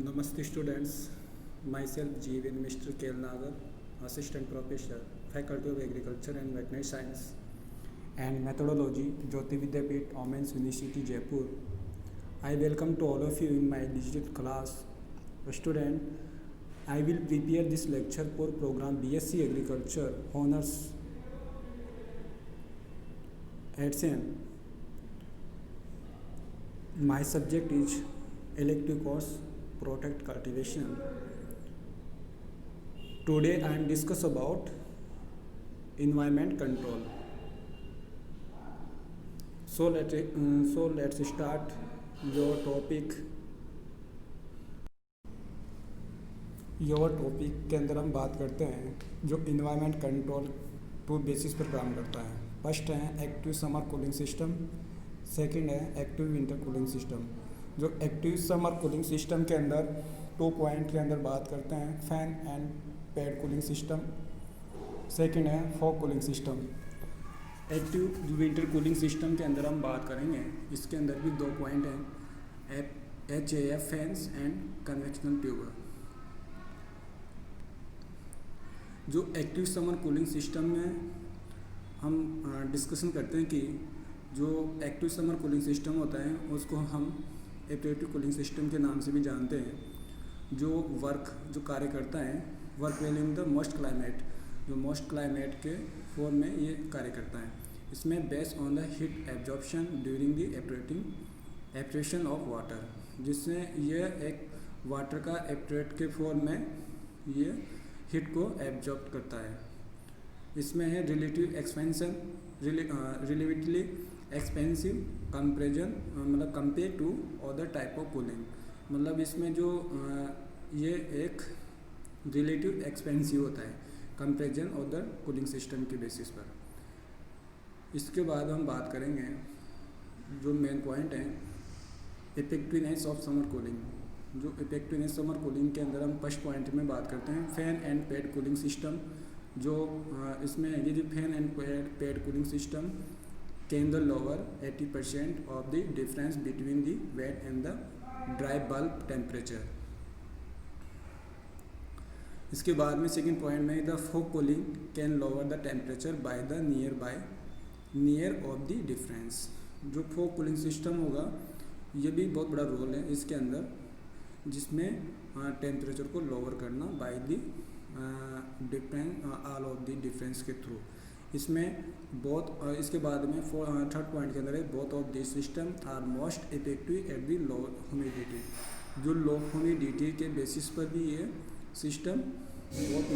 Namaste students, myself Jeevan Mr. Kel Nagar, Assistant Professor, Faculty of Agriculture and Veterinary Science and Methodology, Jyoti Vidyapeeth, Women's University, Jaipur. I welcome to all of you in my digital class. Student, I will prepare this lecture for program BSc Agriculture Honors at SEM. My subject is elective course Protect Cultivation. Today I am discuss about environment control. So let's start your topic. के अंदर हम बात करते हैं जो environment control to basis पर काम करता है. फर्स्ट है active summer cooling system, second है एक्टिव विंटर कूलिंग सिस्टम. जो एक्टिव समर कूलिंग सिस्टम के अंदर 2 पॉइंट के अंदर बात करते हैं fan and pad cooling system, second है fog cooling system. Active winter cooling system के अंदर हम बात करेंगे, इसके अंदर भी 2 पॉइंट हैं HAF fans and convectional tuber. जो एक्टिव समर कूलिंग सिस्टम में हम डिस्कशन करते हैं कि जो एक्टिव समर कूलिंग सिस्टम होता है उसको हम एपरेटिव कूलिंग सिस्टम के नाम से भी जानते हैं. जो कार्य करता है work well in the most climate, जो मोस्ट क्लाइमेट के फॉर्म में ये कार्य करता है. इसमें based on the heat absorption during the evaporation of water, जिससे ये एक वाटर का एपरेट के फॉर्म में ये हीट को एब्जॉर्ब करता है. इसमें है रिलेटिवली एक्सपेंसिव कंपेरिजन, मतलब compare to other type of cooling. मतलब इसमें जो ये एक रिलेटिव एक्सपेंसिव होता है कंपेरिजन अदर कूलिंग सिस्टम के बेसिस पर. इसके बाद हम बात करेंगे जो मेन पॉइंट है इफेक्टिवनेस ऑफ समर कूलिंग. जो इफेक्टिवनेस समर कूलिंग के अंदर हम फर्स्ट पॉइंट में बात करते हैं fan and pad cooling system. जो इसमें ये जो fan and pad cooling system can the lower 80% of the difference between the wet and the dry bulb temperature. इसके बाद में सेकंड पॉइंट में the fog cooling can lower the temperature by the near of the difference. जो fog cooling system होगा ये भी बहुत बड़ा रोल है इसके अंदर, जिसमें टेम्परेचर को लोअर करना by the difference all of the difference के थ्रू. इसमें बहुत इसके बाद में थर्ड पॉइंट के अंदर है both of this system are most effective at the low humidity. जो लो ह्यूमिडिटी के बेसिस पर भी ये सिस्टम बहुत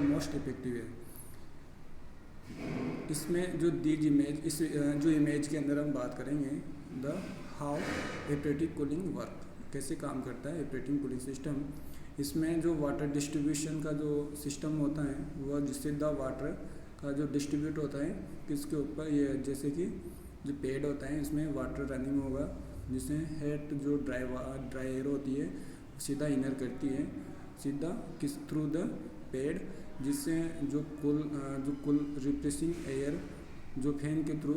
मोस्ट इफेक्टिव है. इसमें जो दीज इमेज जो इमेज के अंदर हम बात करेंगे द हाउ एपरेटिव कूलिंग वर्क, कैसे काम करता है एपरेटिव कूलिंग सिस्टम. इसमें जो वाटर डिस्ट्रीब्यूशन का जो सिस्टम होता है वह जिससे द वाटर का जो डिस्ट्रीब्यूट होता है किसके ऊपर, ये जैसे कि जो पेड़ होता है इसमें वाटर रनिंग होगा, जिससे हेड जो ड्राई एयर होती है सीधा इनर करती है सीधा किस थ्रू द पेड़, जिससे जो कुल रिप्रेसिंग एयर जो फैन के थ्रू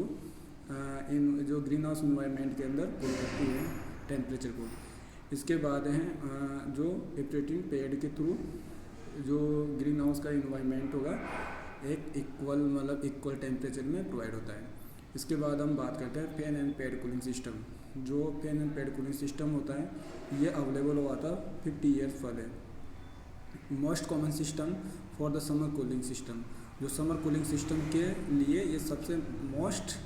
इन जो ग्रीन हाउस इन्वायरमेंट के अंदर कूल करती है टेम्परेचर को. इसके बाद हैं जो एपरेटिव पेड़ के थ्रू जो ग्रीन हाउस का इन्वायरमेंट होगा एक इक्वल टेम्परेचर में प्रोवाइड होता है. इसके बाद हम बात करते हैं fan and pad cooling system. जो fan and pad cooling system होता है ये अवेलेबल हुआ था 50 ईयर्स पहले. Most common system for the summer cooling system. जो समर कूलिंग सिस्टम के लिए ये सबसे मोस्ट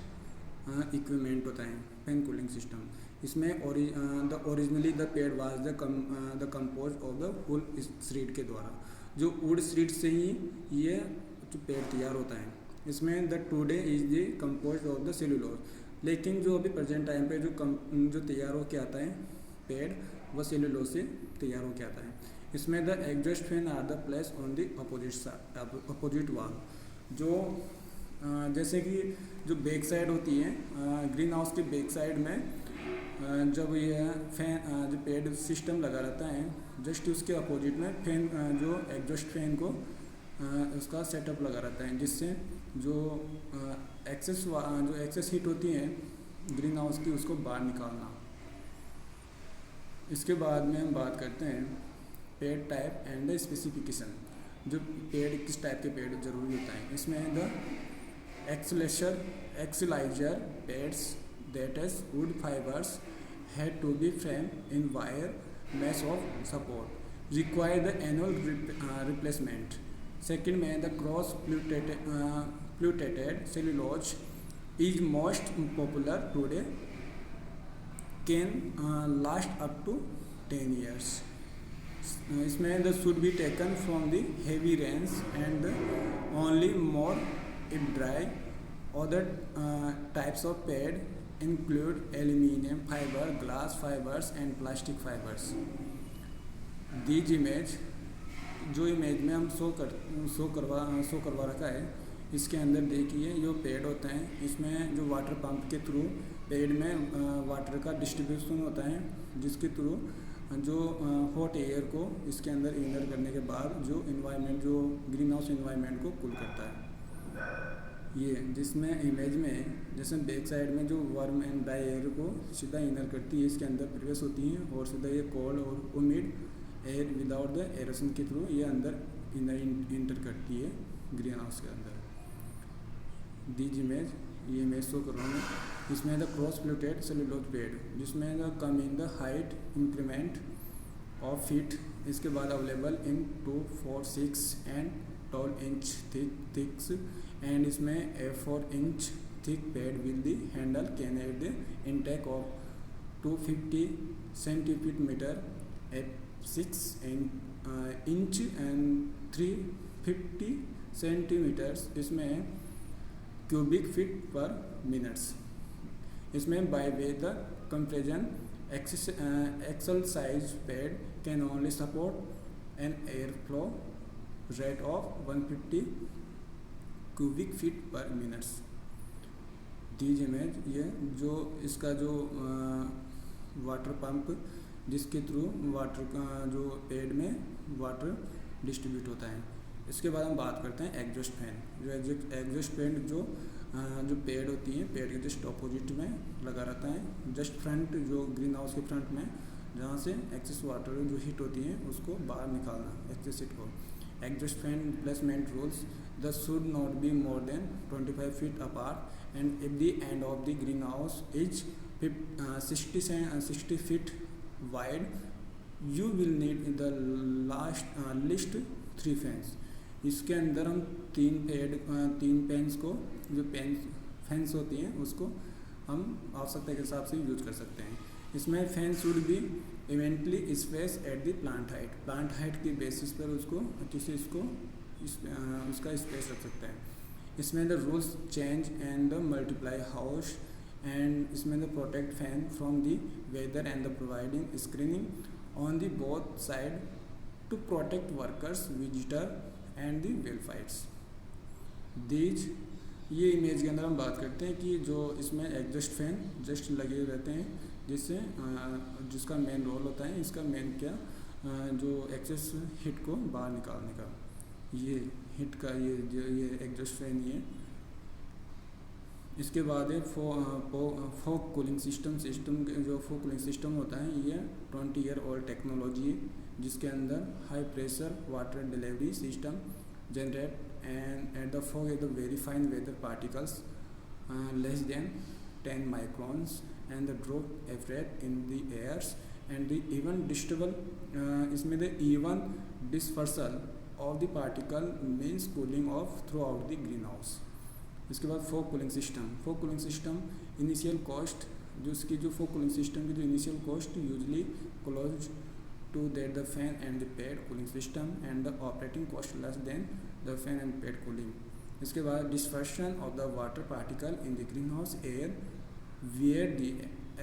इक्विपमेंट होता है फैन कूलिंग सिस्टम. इसमें originally the pad was the compose of the wood shred के द्वारा. जो वुड श्रीड से ही ये जो पेड़ तैयार होता है. इसमें the today is the compose of the cellulose. लेकिन जो अभी प्रेजेंट टाइम पे जो तैयार होके आता है पेड़ वह सेलुलोज से तैयार होके आता है. इसमें the exhaust fan are the place on the opposite wall. जो जैसे कि जो बैक साइड होती है ग्रीन हाउस के बैक साइड में जब ये फैन जो पेड सिस्टम लगा रहता है जस्ट उसके अपोजिट में फैन जो एग्जॉस्ट फैन को उसका सेटअप लगा रहता है, जिससे जो एक्सेस हीट होती है ग्रीन हाउस की उसको बाहर निकालना. इसके बाद में हम बात करते हैं pad type and the specification. जो पेड किस टाइप के पेड जरूरी होता है, इसमें the excelsior pads that is wood fibres had to be framed in wire mesh of support require the annual replacement. Second में the cross fluted cellulose is most popular today, can last up to 10 years. इसमें the should be taken from the heavy rains and only more if dry. Other types of pad include aluminium fiber, glass fibers and plastic fibers. These image जो image में हम show करवा रखा है, इसके अंदर देखिए जो पेड होते हैं, इसमें जो वाटर पंप के थ्रू पेड में वाटर का डिस्ट्रीब्यूशन होता है, जिसके थ्रू जो हॉट एयर को इसके अंदर इनर करने के बाद जो इन्वायरमेंट, जो ग्रीन हाउस इन्वायरमेंट को कूल करता है। ये जिसमें इमेज में जैसे बैक साइड में जो वार्म एंड ड्राई एयर को सीधा इनर करती है, इसके अंदर प्रवेश होती है और सीधा ये कोल्ड और humid air without the aeration के थ्रू ये अंदर इंटर करती है ग्रीन हाउस के अंदर। दीज इमेज, ये इमेज शो कर रहा हूँ, इसमें the cross fluted cellulose pad, जिसमें the come in the height increment of feet. इसके बाद available in 2, 4, 6 and 12 inch thicks and इसमें A4 inch thick pad will the handle can at the intake of 250 centimetre F6 inch and 350 centimetres इसमें cubic feet पर minutes. इसमें by way the comparison XL size pad can only support an air flow rate of 150 cubic feet पर minutes. These image, ये जो इसका जो water pump जिसके through water का जो पेड में वाटर डिस्ट्रीब्यूट होता है। इसके बाद हम बात करते हैं एग्जॉस्ट फैन। जो एग्जॉस्ट फैन जो पेड होती है, पेड के जस्ट अपोजिट में लगा रहता है, जस्ट फ्रंट जो ग्रीन हाउस के फ्रंट में, जहाँ से एक्सेस वाटर जो हीट होती है उसको बाहर निकालना, एक्सेस हीट को। Exhaust fan placement rules, the should not be more than 25 feet apart and if the end of the greenhouse is 60 feet wide, you will need the least 3 fans. इसके अंदर हम तीन पेन्स को, जो fans होती हैं उसको हम आवश्यकता के हिसाब से यूज कर सकते हैं। इसमें fan should be evenly space at the plant height की बेसिस पर उसका स्पेस रख सकते हैं। इसमें the rules change and the multiply house and इसमें the protect fan from the weather and the providing screening on the both side to protect workers, visitor and the welfares. These, ये image के अंदर हम बात करते हैं कि जो इसमें एग्जॉस्ट फैन जस्ट लगे रहते हैं, जिसका मेन रोल होता है, इसका मेन क्या जो एक्सेस हीट को बाहर निकालने का, ये हीट का ये एग्जॉस्ट फैन ये। इसके बाद है फोक कूलिंग सिस्टम। जो फोक कूलिंग सिस्टम होता है ये 20 year old टेक्नोलॉजी है, जिसके अंदर high pressure water delivery system generate and at the fog the very fine weather particles less than 10 microns and the drop effect in the airs and the even इसमें the even dispersal of the particle means cooling off throughout the greenhouse। इसके बाद fog cooling system initial cost, जो इसकी जो fog cooling system की जो initial cost usually close to that the fan and the pad cooling system and the operating cost less than the fan and pad cooling। इसके बाद dispersion of the water particle in the greenhouse air where the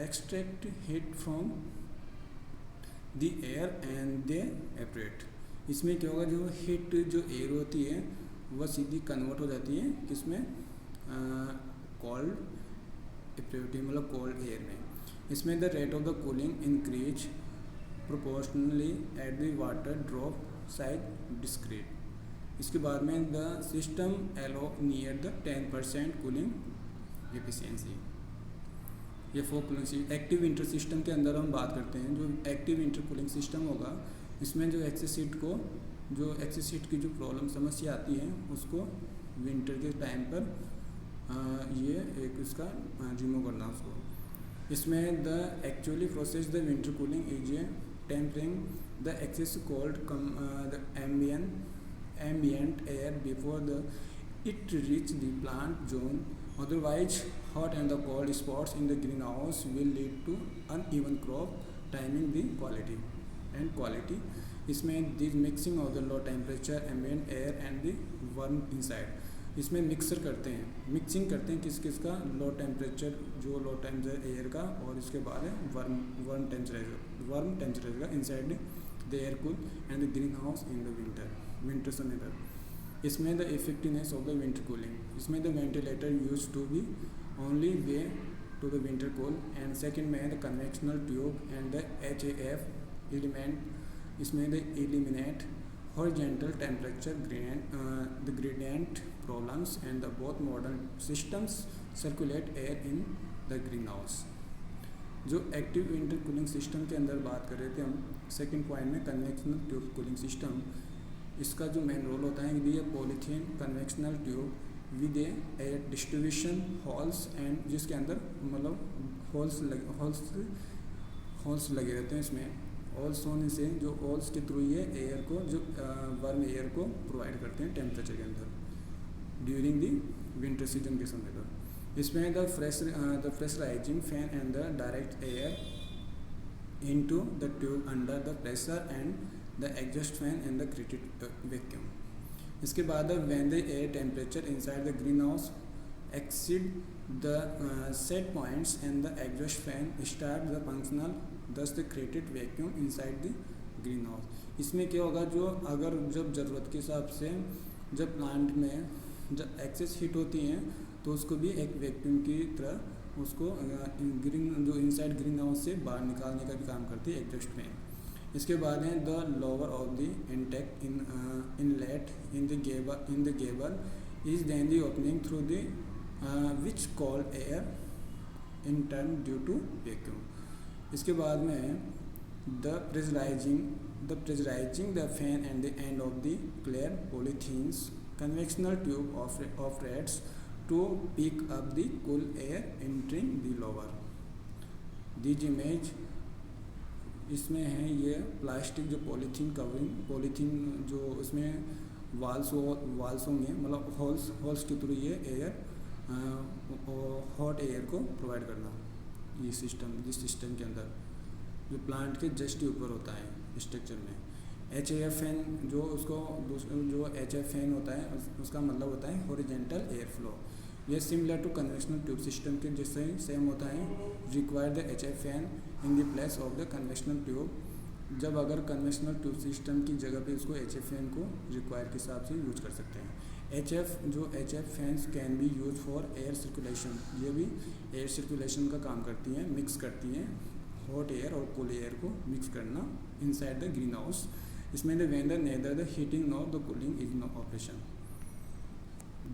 extract heat from the air and they evaporate। इसमें क्या होगा, जो heat जो air होती है वह सीधी कन्वर्ट हो जाती है किसमें, कोल्ड एवपोरेटिव मतलब कोल्ड एयर में। इसमें the rate of the cooling increase proportionally at the water drop side discrete। इसके बाद में the system allow near the 10% cooling efficiency। ये four cooling active winter system के अंदर हम बात करते हैं। जो एक्टिव विंटर कूलिंग सिस्टम होगा, इसमें जो एक्सेस हीट की जो प्रॉब्लम समस्या आती है उसको विंटर के टाइम पर ये एक इसका रिमूव करना उसको। इसमें the actually process the winter cooling is a tempering the excess cold the ambient air before it reach the plant zone. Otherwise, hot and the cold spots in the greenhouse will lead to uneven crop timing the quality. इसमें this mixing of the low temperature ambient air and the warm inside. इसमें mixing करते हैं किसका low temperature air का, और इसके बाद है वर्म टेम्परेचर का inside the air cool and the greenhouse in the winter समय। इसमें the effectiveness of the winter cooling, इसमें the ventilator use to be only way to the winter cool and second में the convectional tube and the HAF element. इसमें the eliminate horizontal temperature gradient problems and the both modern systems circulate air in the greenhouse। जो active winter cooling system के अंदर बात कर रहे थे हम सेकंड पॉइंट में कन्वेक्शनल ट्यूब कूलिंग सिस्टम। इसका जो मेन रोल होता है ये polythene convectional tube with air distribution halls and जिसके अंदर मतलब हॉल्स लगे रहते हैं। इसमें हॉल्स होने से जो हॉल्स के थ्रू ये एयर को जो वार्म एयर को प्रोवाइड करते हैं टेम्परेचर के अंदर ड्यूरिंग दी विंटर सीजन के समय पर। इसमें the pressurising fan and the direct air into the tube under the pressure and the exhaust fan and the created vacuum. इसके बाद when the air temperature inside the green house exceed the set points and the exhaust fan start the functional thus the created vacuum inside the greenhouse। इसमें क्या होगा, जो अगर जब ज़रूरत के हिसाब से जब प्लांट में जब एक्सेस हीट होती हैं तो उसको भी एक वैक्यूम की तरह उसको जो इनसाइड ग्रीन हाउस से बाहर निकालने का भी काम करती है एग्जॉस्ट फैन। इसके बाद है the lower of the intake inlet in the gable is then the opening through the which called air in turn due to vacuum। इसके बाद में the pressurizing the fan and the end of the clear polythenes conventional tube operates to pick up the cool air entering the lower। This image इसमें है ये plastic जो polythene जो उसमें वाल्सों में मतलब हॉल्स के थ्रू ये एयर हॉट एयर को प्रोवाइड करना। जिस सिस्टम के अंदर जो प्लांट के जस्ट ऊपर होता है स्ट्रक्चर में। HAF फैन जो HAF फैन होता है उसका मतलब होता है हॉरिजॉन्टल एयर फ्लो। यह similar to convectional tube system के जैसे सेम होता है। Require the HAF fan in the place of the convectional tube. जब अगर कन्वेक्शनल ट्यूब सिस्टम की जगह पे उसको HAF फैन को रिक्वायर के हिसाब से यूज कर सकते हैं। HAF fans can be use for air circulation. ये भी एयर सर्कुलेशन का काम करती हैं, मिक्स करती हैं हॉट एयर और कूल एयर को मिक्स करना इनसाइड द ग्रीन हाउस। इसमें the vendor neither the heating nor the cooling is no operation.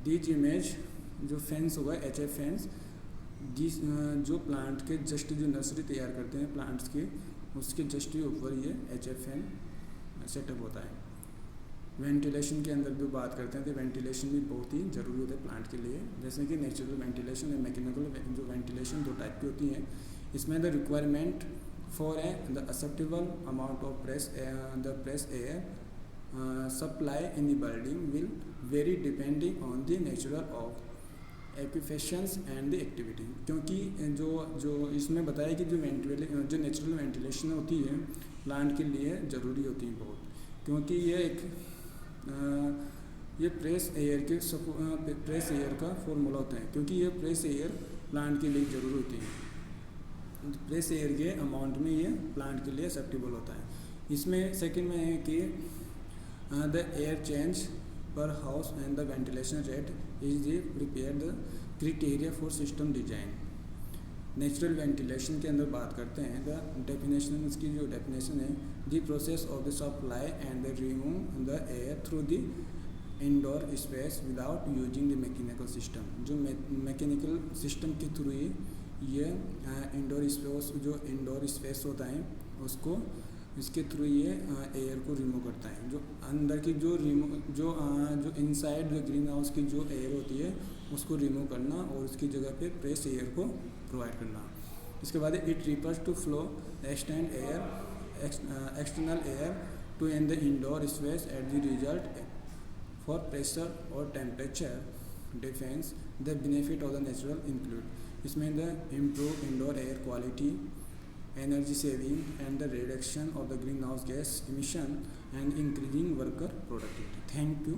This image जो फैंस होगा HAF फैंस जो प्लांट के जस्ट जो नर्सरी तैयार करते हैं प्लांट्स के उसके जस्ट ऊपर ये HAF फैन सेटअप होता है। वेंटिलेशन के अंदर जो बात करते हैं तो वेंटिलेशन भी बहुत ही ज़रूरी होता है प्लांट के लिए। जैसे कि नेचुरल वेंटिलेशन और मैकेनिकल जो वेंटिलेशन दो टाइप की होती हैं। इसमें the requirement for the acceptable amount of press air supply in the building will vary depending on the natural of occupations and the activity. क्योंकि जो इसमें बताया कि जो नेचुरल वेंटिलेशन होती है प्लांट के लिए ज़रूरी होती है बहुत, क्योंकि ये प्रेस एयर का फॉर्मूला होता है। क्योंकि ये प्रेस एयर प्लांट के लिए ज़रूरी होती है। प्रेस एयर के अमाउंट में ये प्लांट के लिए एक्सेप्टेबल होता है। इसमें सेकंड में है कि द एयर चेंज पर house and the ventilation rate is the prepare the criteria for system design. Natural ventilation के अंदर बात करते हैं द डेफिनेशन, इसकी जो डेफिनेशन है the process of the supply and the remove the air through the indoor space without using the mechanical system. जो mechanical system के थ्रू ही ये इंडोर स्पेस, जो इंडोर स्पेस होता है उसको, इसके थ्रू ये एयर को रिमूव करता है। जो अंदर की जो इनसाइड जो ग्रीन हाउस की जो एयर होती है उसको रिमूव करना और उसकी जगह पे फ्रेश एयर को प्रोवाइड करना। इसके बाद it refers to flow external air to in the indoor space at the result for pressure और temperature difference. The benefit of the natural include, इसमें the improve indoor air quality, energy saving and the reduction of the greenhouse gas emission and increasing worker productivity. Thank you.